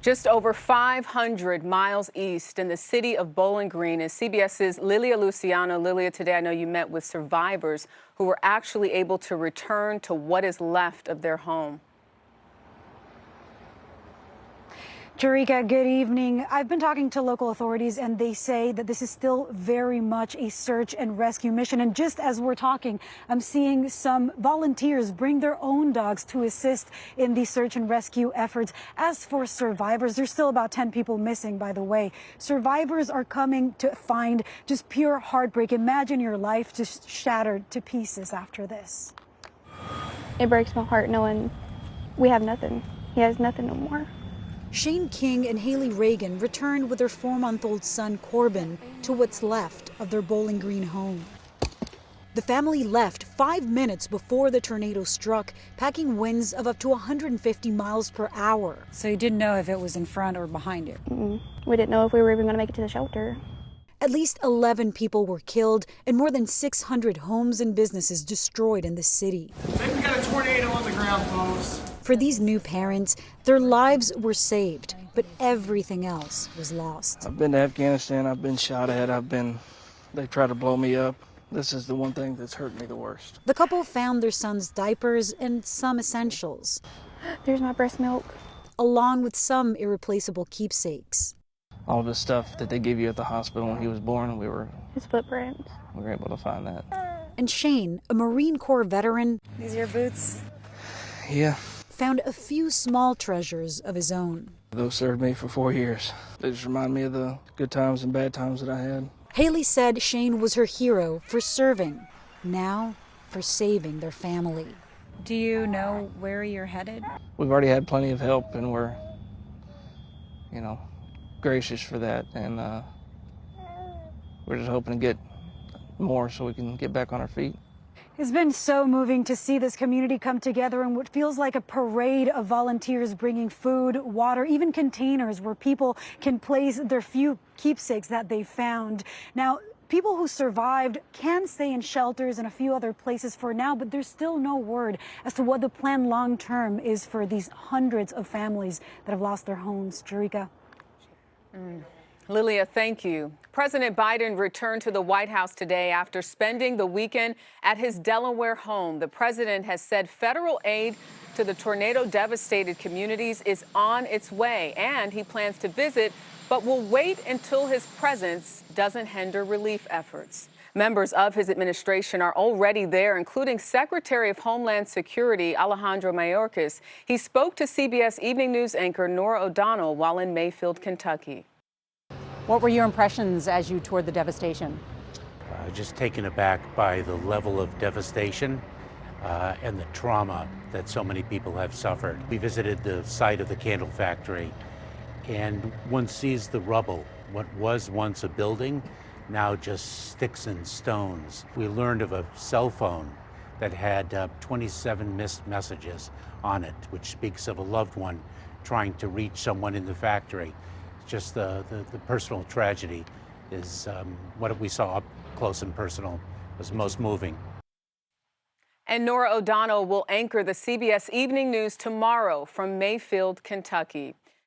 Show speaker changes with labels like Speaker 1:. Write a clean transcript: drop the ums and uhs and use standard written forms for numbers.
Speaker 1: Just over 500 miles east in the city of Bowling Green is CBS's Lilia Luciano. Lilia, today I know you met with survivors who were actually able to return to what is left of their home.
Speaker 2: Jerika, good evening. I've been talking to local authorities and they say that this is still very much a search and rescue mission. And just as we're talking, I'm seeing some volunteers bring their own dogs to assist in the search and rescue efforts. As for survivors, there's still about 10 people missing, by the way. Survivors are coming to find just pure heartbreak. Imagine your life just shattered to pieces after this.
Speaker 3: It breaks my heart knowing we have nothing. He has nothing no more.
Speaker 2: Shane King and Haley Reagan returned with their 4-month-old son Corbin to what's left of their Bowling Green home. The family left 5 minutes before the tornado struck, packing winds of up to 150 miles per hour. So you didn't know if it was in front or behind you?
Speaker 3: We didn't know if we were even going to make it to the shelter.
Speaker 2: At least 11 people were killed and more than 600 homes and businesses destroyed in the city.
Speaker 4: I think we got a tornado on the ground, folks.
Speaker 2: For these new parents, their lives were saved, but everything else was lost.
Speaker 5: I've been to Afghanistan, I've been shot at, they tried to blow me up. This is the one thing that's hurt me the worst.
Speaker 2: The couple found their son's diapers and some essentials.
Speaker 3: There's my breast milk.
Speaker 2: Along with some irreplaceable keepsakes.
Speaker 5: All the stuff that they give you at the hospital when he was born,
Speaker 3: His footprints.
Speaker 5: we were able to find that.
Speaker 2: And Shane, a Marine Corps veteran,
Speaker 6: These are your boots?
Speaker 5: Yeah.
Speaker 2: found a few small treasures of his own.
Speaker 5: Those served me for 4 years. They just remind me of the good times and bad times that I had.
Speaker 2: Haley said Shane was her hero for serving, now for saving their family.
Speaker 6: Do you know where you're headed?
Speaker 5: We've already had plenty of help and we're, gracious for that. And we're just hoping to get more so we can get back on our feet.
Speaker 2: It's been so moving to see this community come together in what feels like a parade of volunteers bringing food, water, even containers where people can place their few keepsakes that they found. Now, people who survived can stay in shelters and a few other places for now, but there's still no word as to what the plan long term is for these hundreds of families that have lost their homes. Jerika.
Speaker 1: Lilia, thank you. President Biden returned to the White House today after spending the weekend at his Delaware home. The president has said federal aid to the tornado-devastated communities is on its way, and he plans to visit, but will wait until his presence doesn't hinder relief efforts. Members of his administration are already there, including Secretary of Homeland Security Alejandro Mayorkas. He spoke to CBS Evening News anchor Norah O'Donnell while in Mayfield, Kentucky.
Speaker 7: What were your impressions as you toured the devastation?
Speaker 8: Just taken aback by the level of devastation and the trauma that so many people have suffered. We visited the site of the candle factory, and one sees the rubble. What was once a building, now just sticks and stones. We learned of a cell phone that had 27 missed messages on it, which speaks of a loved one trying to reach someone in the factory. Just the personal tragedy is what we saw up close and personal was most moving.
Speaker 1: And Norah O'Donnell will anchor the CBS Evening News tomorrow from Mayfield, Kentucky.